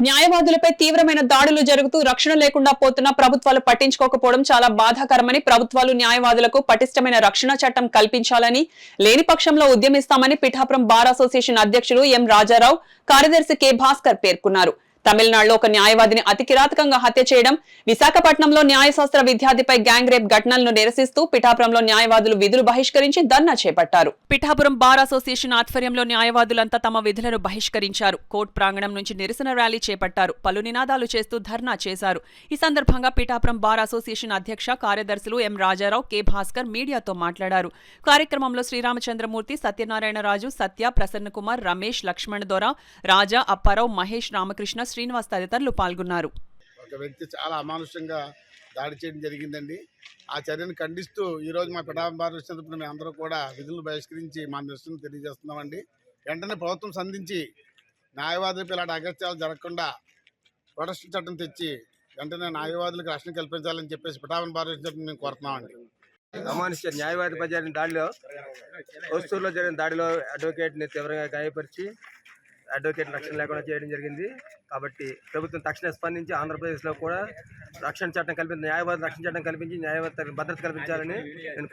న్యాయవాదులపై తీవ్రమైన దాడులు జరుగుతూ రక్షణ లేకుండా పోతున్న ప్రభుత్వాలు పట్టించుకోకపోవడం చాలా బాధాకరమని, ప్రభుత్వాలు న్యాయవాదులకు పటిష్టమైన రక్షణ చట్టం కల్పించాలని, లేని పక్షంలో ఉద్యమిస్తామని పిఠాపురం బార్ అసోసియేషన్ అధ్యక్షులు ఎం రాజారావు, కార్యదర్శి కె భాస్కర్ పేర్కొన్నారు. తమిళనాడులో ఒక న్యాయవాదిని అతి కిరాతకంగా హత్య చేయడం, విశాఖపట్నంలో న్యాయశాస్త్ర విద్యార్థిపై గ్యాంగ్ రేప్ ఘటనలను నిరసిస్తూ పిఠాపురంలో న్యాయవాదులు విధులు బహిష్కరించి ధర్నా చేపట్టారు. పిఠాపురం బార్ అసోసియేషన్ ఆధ్వర్యంలో న్యాయవాదులంతా తమ విధులను బహిష్కరించారు. కోర్టు ప్రాంగణం నుంచి నిరసన ర్యాలీ చేపట్టారు. పలు నినాదాలు చేస్తూ ధర్నా చేశారు. ఈ సందర్భంగా పిఠాపురం బార్ అసోసియేషన్ అధ్యక్ష, కార్యదర్శులు ఎం రాజారావు, కె భాస్కర్ మీడియాతో మాట్లాడారు. కార్యక్రమంలో శ్రీరామచంద్రమూర్తి, సత్యనారాయణరాజు, సత్య, ప్రసన్న కుమార్, రమేష్, లక్ష్మణ్ దొర, రాజా, అప్పారావు, మహేష్, రామకృష్ణ, శ్రీనివాస్ తదితరులు పాల్గొన్నారు. ఒక వ్యక్తి చాలా అమానుషంగా దాడి చేయడం జరిగిందండి. ఆ చర్యను ఖండిస్తూ ఈరోజు మా పిఠాపురం బార్ వచ్చినప్పుడు మేము అందరూ కూడా విధులను బహిష్కరించి మా నిరసన తెలియజేస్తున్నామండి. వెంటనే ప్రభుత్వం సంధించి న్యాయవాదులకు ఇలాంటి అగత్యాలు జరగకుండా ప్రొటెక్షన్ చట్టం తెచ్చి వెంటనే న్యాయవాదులకు రక్షణ కల్పించాలని చెప్పేసి పిఠాపురం బార్ వచ్చినప్పుడు మేము కోరుతున్నామండి. అమానుష్య న్యాయవాదిపై జరిగిన దాడిలో, వస్తువుల్లో జరిగిన దాడిలో అడ్వకేట్ని తీవ్రంగా గాయపరిచి అడ్వకేట్ రక్షణ లేకుండా చేయడం జరిగింది. కాబట్టి ప్రభుత్వం తక్షణ స్పందించి ఆంధ్రప్రదేశ్లో కూడా రక్షణ చట్టం కల్పించి, న్యాయవాద రక్షణ చట్టం కల్పించి న్యాయవాద భద్రత కల్పించాలని నేను